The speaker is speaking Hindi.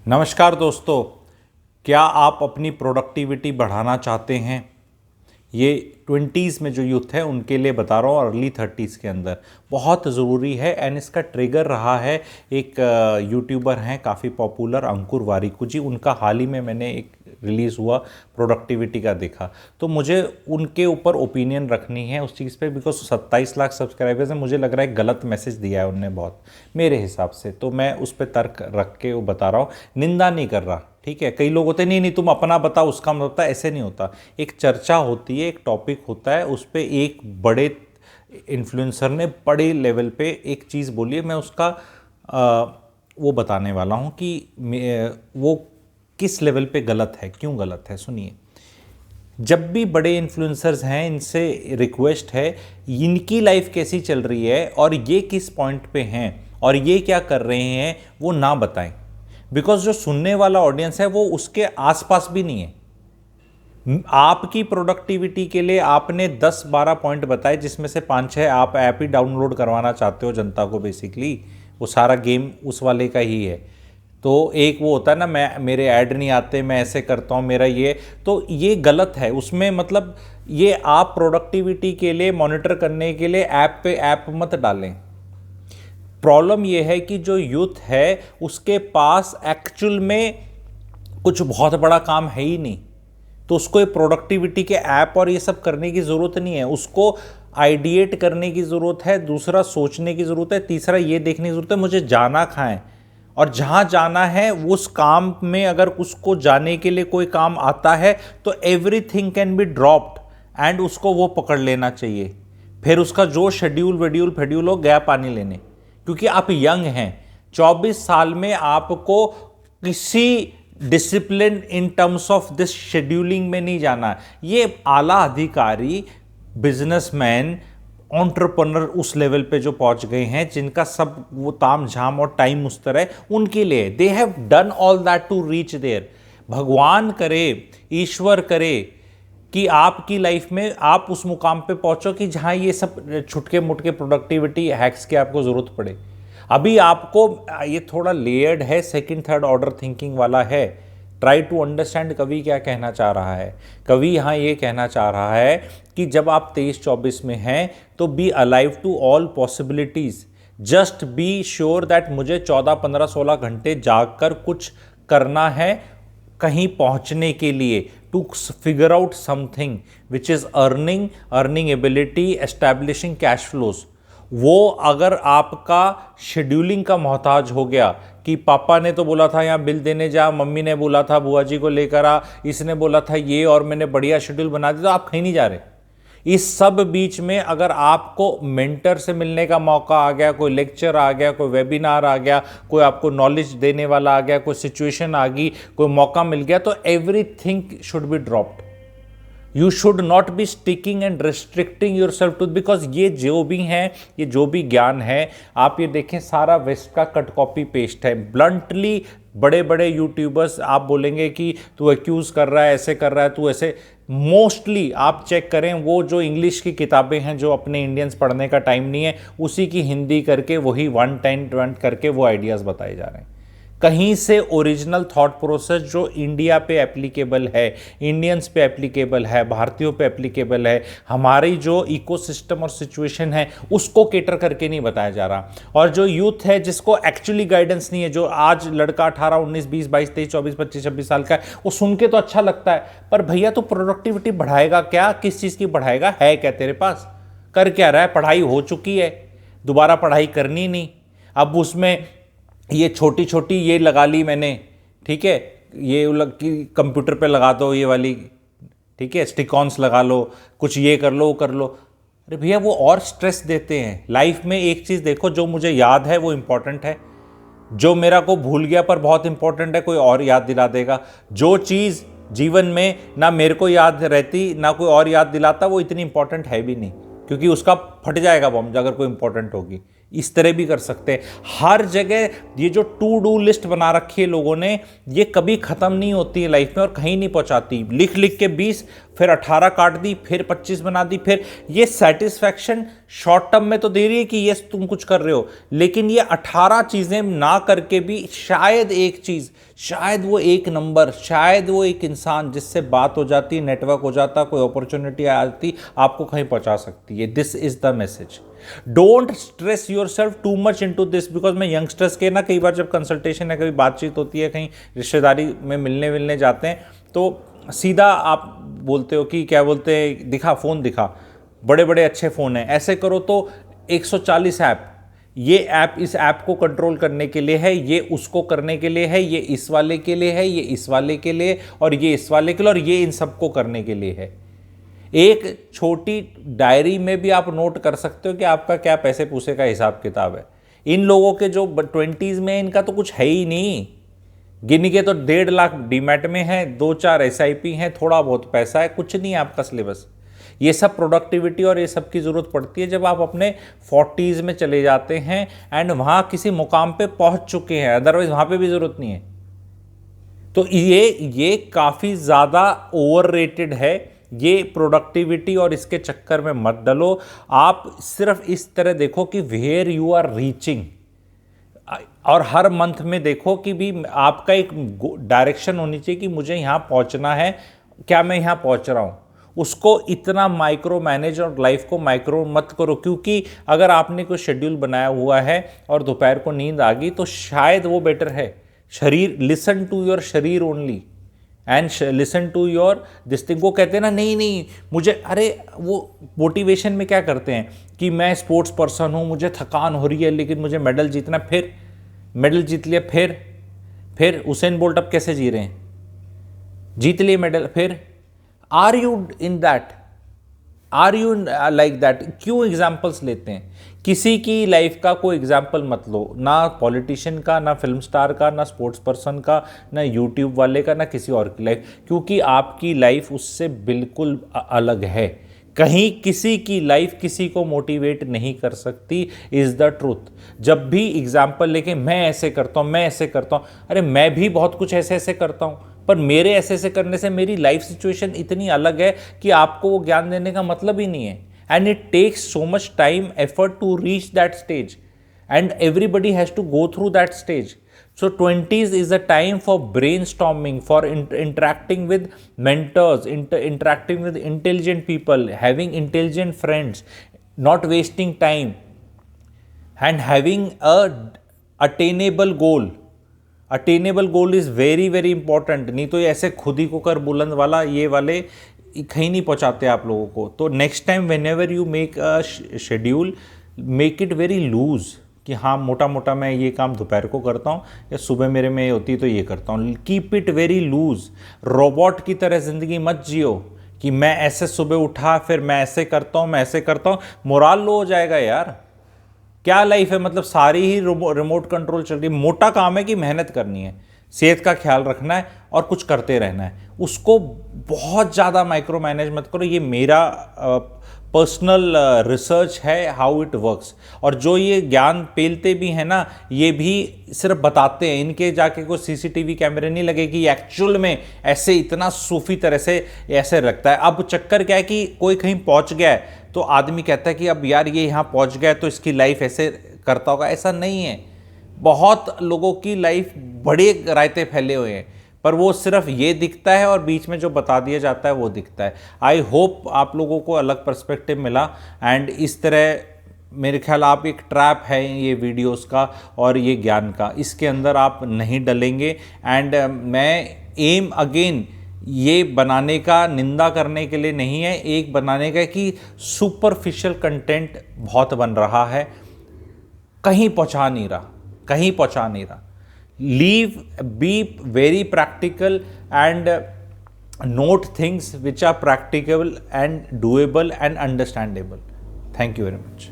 नमस्कार दोस्तों, क्या आप अपनी प्रोडक्टिविटी बढ़ाना चाहते हैं? ये 20s में जो यूथ है उनके लिए बता रहा हूँ, अर्ली 30s के अंदर बहुत ज़रूरी है। एंड इसका ट्रिगर रहा है एक यूट्यूबर हैं काफ़ी पॉपुलर, अंकुर वारिकू जी। उनका हाल ही में मैंने एक रिलीज़ हुआ प्रोडक्टिविटी का देखा, तो मुझे उनके ऊपर ओपिनियन रखनी है उस चीज़ पे, बिकॉज 27 लाख सब्सक्राइबर्स हैं। मुझे लग रहा है गलत मैसेज दिया है उनने बहुत, मेरे हिसाब से। तो मैं उस पर तर्क रख के वो बता रहा हूँ, निंदा नहीं कर रहा। ठीक है, कई लोग होते हैं नहीं तुम अपना बताओ, उसका मतलब होता है, ऐसे नहीं होता। एक चर्चा होती है, एक टॉपिक होता है, उस पर एक बड़े इन्फ्लुएंसर ने बड़े लेवल पे एक चीज़ बोली है, मैं उसका वो बताने वाला हूँ कि वो किस लेवल पे गलत है, क्यों गलत है। सुनिए, जब भी बड़े इन्फ्लुएंसर्स हैं, इनसे रिक्वेस्ट है, इनकी लाइफ कैसी चल रही है और ये किस पॉइंट पे हैं और ये क्या कर रहे हैं, वो ना बताएं। बिकॉज जो सुनने वाला ऑडियंस है वो उसके आसपास भी नहीं है। आपकी प्रोडक्टिविटी के लिए आपने 10-12 पॉइंट बताए, जिसमें से 5-6 आप ऐप ही डाउनलोड करवाना चाहते हो जनता को। बेसिकली वो सारा गेम उस वाले का ही है। तो एक वो होता है ना, मेरे ऐड नहीं आते, मैं ऐसे करता हूँ, मेरा ये, तो ये गलत है उसमें। मतलब ये आप प्रोडक्टिविटी के लिए मॉनिटर करने के लिए ऐप पे ऐप मत डालें। प्रॉब्लम ये है कि जो यूथ है उसके पास एक्चुअल में कुछ बहुत बड़ा काम है ही नहीं, तो उसको ये प्रोडक्टिविटी के ऐप और ये सब करने की ज़रूरत नहीं है। उसको आइडिएट करने की ज़रूरत है, दूसरा सोचने की ज़रूरत है, तीसरा ये देखने की ज़रूरत है मुझे जाना कहाँ है, और जहाँ जाना है उस काम में अगर उसको जाने के लिए कोई काम आता है तो everything can be dropped and उसको वो पकड़ लेना चाहिए। फिर उसका जो शेड्यूल हो, गया पानी लेने। क्योंकि आप यंग हैं, 24 साल में आपको किसी discipline in terms of this scheduling में नहीं जाना। ये आला अधिकारी, बिजनेसमैन, एंटरप्रेन्योर उस लेवल पे जो पहुंच गए हैं, जिनका सब वो ताम झाम और टाइम उस तरह, उनके लिए they have done all that to reach there. भगवान करे, ईश्वर करे कि आपकी लाइफ में आप उस मुकाम पे पहुंचो कि जहां ये सब छुटके मुटके प्रोडक्टिविटी हैक्स की आपको जरूरत पड़े। अभी आपको ये थोड़ा लेयर्ड है, सेकंड थर्ड ऑर्डर थिंकिंग वाला है। ट्राई टू अंडरस्टैंड कवि क्या कहना चाह रहा है। कवि यहाँ ये कहना चाह रहा है कि जब आप 23-24 में हैं तो be alive to all possibilities. Just be sure that मुझे 14-15-16 घंटे जाग कर कुछ करना है कहीं पहुंचने के लिए, to figure out something which is earning ability, establishing cash flows. वो अगर आपका शेड्यूलिंग का मोहताज हो गया कि पापा ने तो बोला था यहाँ बिल देने जा, मम्मी ने बोला था बुआ जी को लेकर आ, इसने बोला था ये, और मैंने बढ़िया शेड्यूल बना दिया, तो आप कहीं नहीं जा रहे। इस सब बीच में अगर आपको मेंटर से मिलने का मौका आ गया, कोई लेक्चर आ गया, कोई वेबिनार आ गया, कोई आपको नॉलेज देने वाला आ गया, कोई सिचुएशन आ गई, कोई मौका मिल गया, तो everything should be dropped. You should not be sticking and restricting yourself to, because ये जो भी हैं, ये जो भी ज्ञान है, आप ये देखें सारा वेस्ट का कट कॉपी पेस्ट है। ब्लंटली बड़े बड़े यूट्यूबर्स आप बोलेंगे कि तू एक्यूज कर रहा है, ऐसे कर रहा है, तू ऐसे। मोस्टली आप चेक करें, वो जो इंग्लिश की किताबें हैं जो अपने इंडियंस पढ़ने का टाइम नहीं है, उसी की हिंदी करके वही 110 करके वो आइडियाज़ बताए जा रहे हैं। कहीं से ओरिजिनल थॉट प्रोसेस जो इंडिया पे एप्लीकेबल है, इंडियंस पे एप्लीकेबल है, भारतीयों पे एप्लीकेबल है, हमारी जो इकोसिस्टम और सिचुएशन है उसको केटर करके नहीं बताया जा रहा। और जो यूथ है जिसको एक्चुअली गाइडेंस नहीं है, जो आज लड़का 18, 19, 20, 22, 23, 24, 25, 26 साल का है, वो सुन के तो अच्छा लगता है, पर भैया तो प्रोडक्टिविटी बढ़ाएगा क्या, किस चीज़ की बढ़ाएगा, है क्या तेरे पास, कर क्या रहा है? पढ़ाई हो चुकी है, दोबारा पढ़ाई करनी नहीं। अब उसमें ये छोटी छोटी ये लगा ली मैंने, ठीक है, ये कंप्यूटर पे लगा दो ये वाली, ठीक है, स्टिकॉन्स लगा लो, कुछ ये कर लो वो कर लो। अरे भैया वो और स्ट्रेस देते हैं। लाइफ में एक चीज़ देखो, जो मुझे याद है वो इंपॉर्टेंट है, जो मेरा को भूल गया पर बहुत इंपॉर्टेंट है कोई और याद दिला देगा। जो चीज़ जीवन में ना मेरे को याद रहती ना कोई और याद दिलाता, वो इतनी इंपॉर्टेंट है भी नहीं, क्योंकि उसका फट जाएगा बम अगर कोई इंपॉर्टेंट होगी। इस तरह भी कर सकते हैं। हर जगह ये जो टू डू लिस्ट बना रखी है लोगों ने, ये कभी ख़त्म नहीं होती है लाइफ में और कहीं नहीं पहुंचाती। लिख लिख के 20, फिर 18 काट दी, फिर 25 बना दी, फिर ये सेटिस्फैक्शन शॉर्ट टर्म में तो दे रही है कि यस तुम कुछ कर रहे हो, लेकिन ये 18 चीज़ें ना करके भी शायद एक चीज़, शायद वो एक नंबर, शायद वो एक इंसान जिससे बात हो जाती, नेटवर्क हो जाता, कोई अपॉर्चुनिटी आ जाती, आपको कहीं पहुंचा सकती है। This is the message. Don't stress yourself too much into this, because मैं यंगस्टर्स के ना कई बार जब कंसल्टेशन है, कभी बातचीत होती है, कहीं रिश्तेदारी में मिलने जाते हैं, तो सीधा आप बोलते हो कि क्या बोलते हैं, दिखा फ़ोन दिखा, बड़े बड़े अच्छे फ़ोन हैं, ऐसे करो तो 140 ऐप, ये ऐप इस ऐप को कंट्रोल करने के लिए है, ये उसको करने के लिए है, ये इस वाले के लिए है, ये इस वाले के लिए, और ये इस वाले के लिए, और ये इन सबको करने के लिए है। एक छोटी डायरी में भी आप नोट कर सकते हो कि आपका क्या पैसे पूसे का हिसाब किताब है। इन लोगों के जो 20s में, इनका तो कुछ है ही नहीं। गिनी के तो 1.5 लाख डीमैट में है, 2-4 SIP हैं, थोड़ा बहुत पैसा है, कुछ नहीं है आपका सिलेबस। ये सब प्रोडक्टिविटी और ये सब की ज़रूरत पड़ती है जब आप अपने 40s में चले जाते हैं एंड वहाँ किसी मुकाम पे पहुँच चुके हैं, अदरवाइज वहाँ पे भी ज़रूरत नहीं है। तो ये काफ़ी ज़्यादा ओवररेटेड है। ये प्रोडक्टिविटी और इसके चक्कर में मत डलो। आप सिर्फ इस तरह देखो कि वेयर यू आर रीचिंग, और हर मंथ में देखो कि भी आपका एक डायरेक्शन होनी चाहिए कि मुझे यहाँ पहुँचना है, क्या मैं यहाँ पहुँच रहा हूँ। उसको इतना माइक्रो मैनेज और लाइफ को माइक्रो मत करो, क्योंकि अगर आपने कोई शेड्यूल बनाया हुआ है और दोपहर को नींद आ गई तो शायद वो बेटर है। शरीर, लिसन टू योर शरीर only and listen to your this thing. वो कहते हैं ना, नहीं मुझे, अरे वो मोटिवेशन में क्या करते हैं कि मैं स्पोर्ट्स पर्सन हूँ, मुझे थकान हो रही है लेकिन मुझे मेडल जीतना, फिर मेडल जीत लिया, फिर उसेन बोल्ट अब कैसे जी रहे हैं, जीत लिए मेडल, फिर are you in that, are you like that? क्यों एग्जाम्पल्स लेते हैं? किसी की लाइफ का कोई एग्जाम्पल मत लो, ना पॉलिटिशियन का, ना फिल्म स्टार का, ना स्पोर्ट्स पर्सन का, ना यूट्यूब वाले का, ना किसी और की लाइफ, क्योंकि आपकी लाइफ उससे बिल्कुल अलग है। कहीं किसी की लाइफ किसी को मोटिवेट नहीं कर सकती, इज़ द ट्रूथ। जब भी एग्जाम्पल लेके मैं ऐसे करता हूँ, मैं ऐसे करता हूँ, अरे मैं भी बहुत कुछ ऐसे ऐसे करता हूँ, पर मेरे ऐसे ऐसे करने से मेरी लाइफ सिचुएशन इतनी अलग है कि आपको वो ज्ञान देने का मतलब ही नहीं है। And it takes so much time, effort to reach that stage, and everybody has to go through that stage. So 20s is a time for brainstorming, for interacting with mentors, interacting with intelligent people, having intelligent friends, not wasting time, and having a attainable goal. Attainable goal is very very important. नहीं तो ये ऐसे खुद ही को कर बुलंद वाला, ये वाले कहीं नहीं पहुंचाते आप लोगों को। तो next time whenever you make a schedule, make it very loose कि हाँ मोटा मोटा मैं ये काम दोपहर को करता हूँ या सुबह मेरे में होती तो ये करता हूँ। Keep it very loose. Robot की तरह ज़िंदगी मत जियो कि मैं ऐसे सुबह उठा फिर मैं ऐसे करता हूँ, मैं ऐसे करता हूँ। मोराल लो हो जाएगा यार। क्या लाइफ है, मतलब सारी ही रिमोट कंट्रोल चल रही है। मोटा काम है कि मेहनत करनी है, सेहत का ख्याल रखना है और कुछ करते रहना है। उसको बहुत ज़्यादा माइक्रो मैनेज मत करो। ये मेरा पर्सनल रिसर्च है हाउ इट वर्क्स। और जो ये ज्ञान पेलते भी हैं ना, ये भी सिर्फ बताते हैं। इनके जाके कोई CCTV कैमरे नहीं लगे कि एक्चुअल में ऐसे इतना सूफी तरह से ऐसे रखता है। अब चक्कर क्या है कि कोई कहीं पहुंच गया है तो आदमी कहता है कि अब यार ये यहाँ पहुंच गया तो इसकी लाइफ ऐसे करता होगा। ऐसा नहीं है। बहुत लोगों की लाइफ बड़े रायते फैले हुए हैं, पर वो सिर्फ ये दिखता है और बीच में जो बता दिया जाता है वो दिखता है। आई होप आप लोगों को अलग पर्सपेक्टिव मिला। एंड इस तरह मेरे ख्याल आप एक ट्रैप है ये वीडियोस का और ये ज्ञान का, इसके अंदर आप नहीं डलेंगे। एंड मैं एम अगेन ये बनाने का, निंदा करने के लिए नहीं है, एक बनाने का कि सुपरफिशियल कंटेंट बहुत बन रहा है, कहीं पहुंचा नहीं रहा, कहीं पहुंचा नहीं रहा। Live, be very practical and note things which are practicable and doable and understandable. Thank you very much.